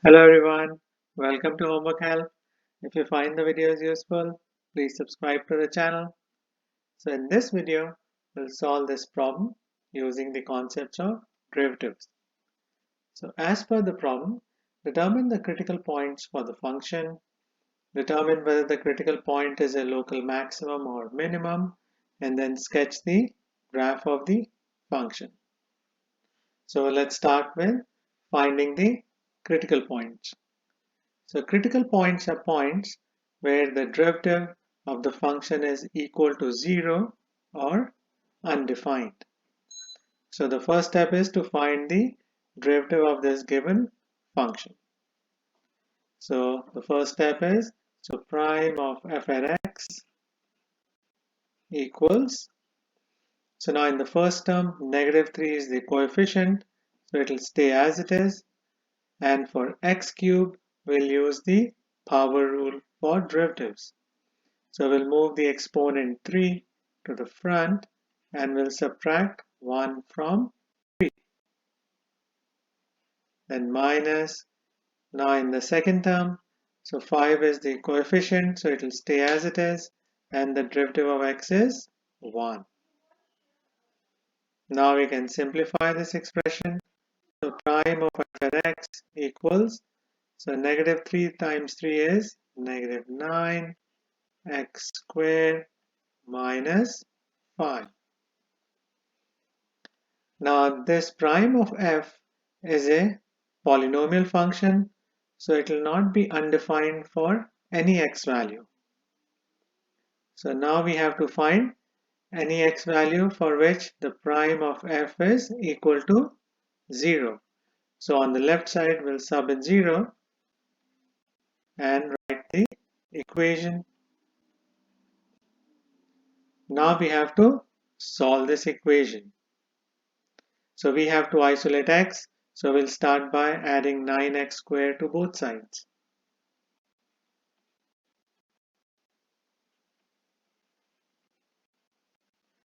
Hello everyone, welcome to Homework Help. If you find the videos useful, please subscribe to the channel. So in this video, we'll solve this problem using the concepts of derivatives. So as per the problem, determine the critical points for the function, determine whether the critical point is a local maximum or minimum, and then sketch the graph of the function. So let's start with finding the critical points. So critical points are points where the derivative of the function is equal to 0 or undefined. So the first step is to find the derivative of this given function. So the first step is, so prime of f at x equals, so now in the first term, -3 is the coefficient, so it will stay as it is. And for x cube, we'll use the power rule for derivatives. So we'll move the exponent 3 to the front and we'll subtract 1 from 3. Then minus, now in the second term, so 5 is the coefficient, so it will stay as it is, and the derivative of x is 1. Now we can simplify this expression. So prime of f at x equals, so -3 times 3 is -9 x squared minus 5. Now this prime of f is a polynomial function, so it will not be undefined for any x value. So now we have to find any x value for which the prime of f is equal to 0. So on the left side we'll sub in 0 and write the equation. Now we have to solve this equation. So we have to isolate x, so we'll start by adding 9x squared to both sides.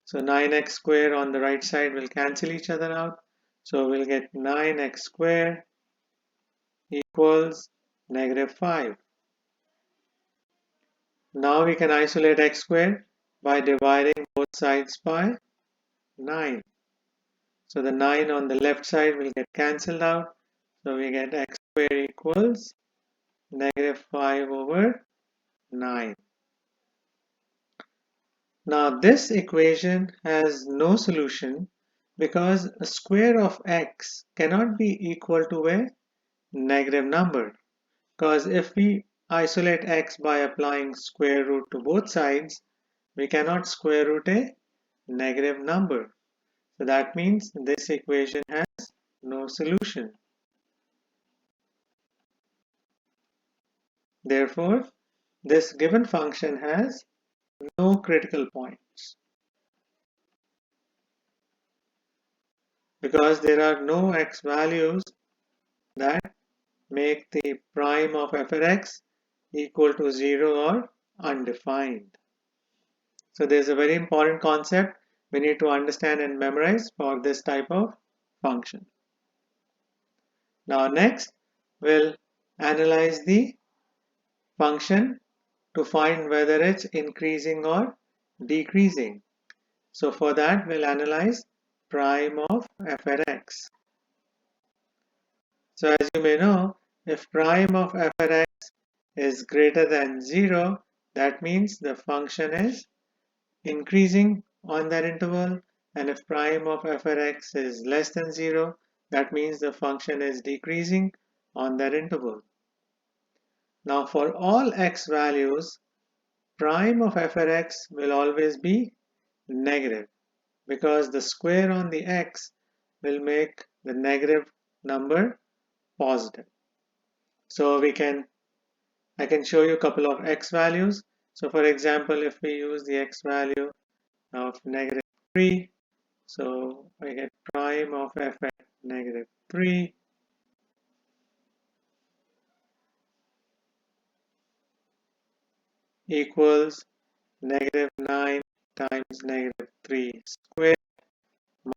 So 9x squared on the right side will cancel each other out. So we'll get 9x squared equals -5. Now we can isolate x squared by dividing both sides by 9. So the 9 on the left side will get cancelled out. So we get x squared equals -5 over 9. Now this equation has no solution because a square of x cannot be equal to a negative number, because if we isolate x by applying square root to both sides, we cannot square root a negative number. So that means this equation has no solution. Therefore, this given function has no critical points because there are no x values that make the prime of f at x equal to 0 or undefined. So there's a very important concept we need to understand and memorize for this type of function. Now next, we'll analyze the function to find whether it's increasing or decreasing. So for that, we'll analyze prime of f at x. So as you may know, if prime of f at x is greater than 0, that means the function is increasing on that interval, and if prime of f at x is less than 0, that means the function is decreasing on that interval. Now for all x values, prime of f at x will always be negative because the square on the x will make the negative number positive. So I can show you a couple of x values. So for example, if we use the x value of -3, so I get prime of f at -3 equals -9 times -3 squared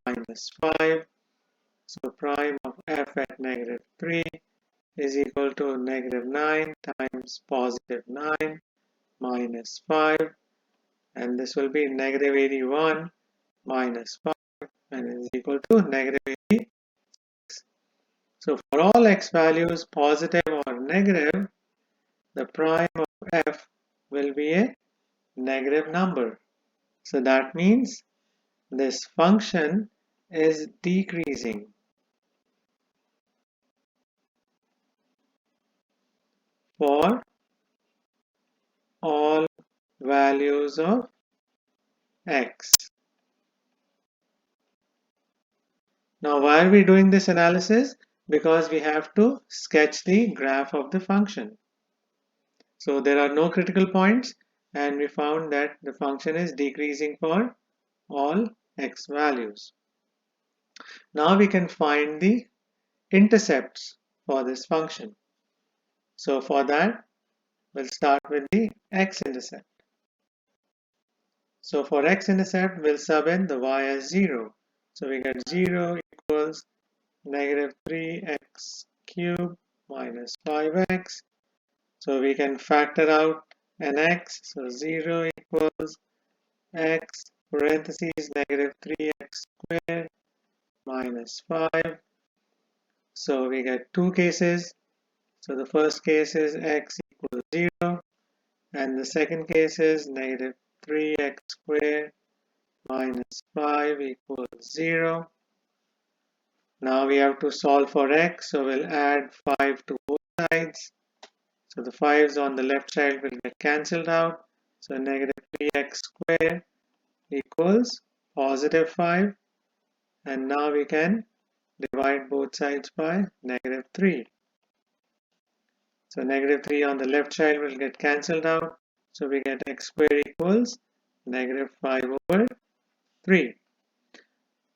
minus 5. So prime of f at -3 is equal to negative 9 times positive 9 minus 5, and this will be negative 81 minus 5, and is equal to negative 80. So for all x values positive or negative, the prime of f will be a negative number. So that means this function is decreasing for all values of x. Now why are we doing this analysis? Because we have to sketch the graph of the function. So there are no critical points, and we found that the function is decreasing for all x values. Now we can find the intercepts for this function. So for that, we'll start with the x-intercept. So for x-intercept, we'll sub in the y as 0. So we get 0 equals negative 3x cubed minus 5x. So we can factor out an x. So 0 equals x parentheses negative 3x squared minus 5. So we get two cases. So the first case is x equals 0, and the second case is negative 3x squared minus 5 equals 0. Now we have to solve for x, so we'll add 5 to both sides. So the 5's on the left side will get cancelled out. So negative 3x squared equals positive 5. And now we can divide both sides by negative 3. So negative 3 on the left side will get cancelled out. So we get x squared equals negative 5 over 3.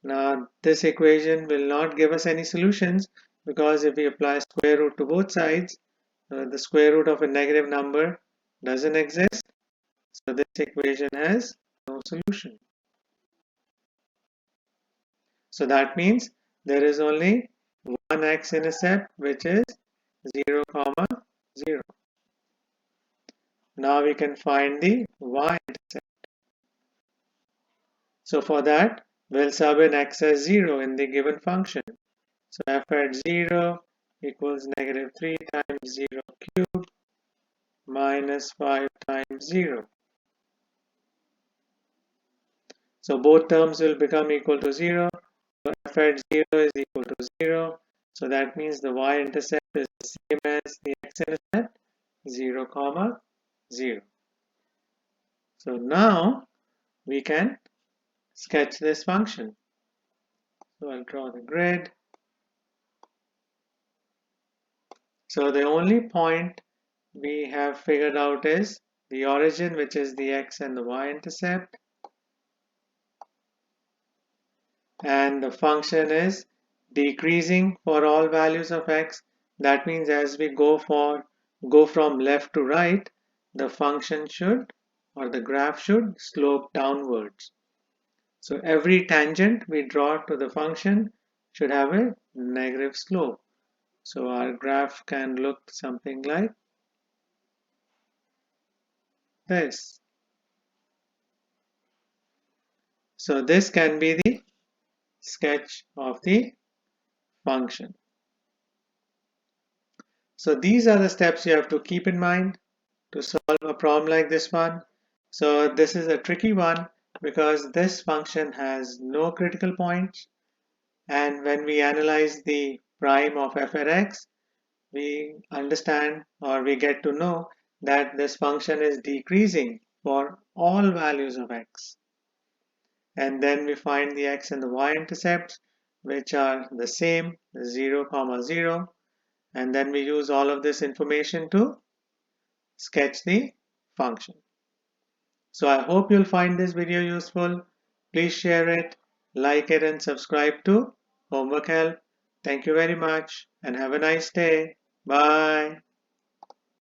Now this equation will not give us any solutions, because if we apply square root to both sides, the square root of a negative number doesn't exist. So this equation has no solution. So that means there is only one x-intercept, which is 0, 0. Now we can find the y-intercept. So for that, we'll sub in x as 0 in the given function. So f at 0 equals negative 3 times 0 cubed minus 5 times 0. So both terms will become equal to 0. So f at 0 is equal to 0. So that means the y-intercept is the same as the x-intercept, 0, 0. So now we can sketch this function. So I'll draw the grid. So the only point we have figured out is the origin, which is the x and the y-intercept. And the function is decreasing for all values of x. That means as we go from left to right, the function should, or the graph should, slope downwards. So every tangent we draw to the function should have a negative slope. So our graph can look something like this. So this can be the sketch of the function. So these are the steps you have to keep in mind to solve a problem like this one. So this is a tricky one because this function has no critical points, and when we analyze the prime of f at x, we understand, or we get to know, that this function is decreasing for all values of x. And then we find the x and the y-intercepts, which are the same, 0, 0. And then we use all of this information to sketch the function. So I hope you'll find this video useful. Please share it, like it, and subscribe to Homework Help. Thank you very much and have a nice day. Bye.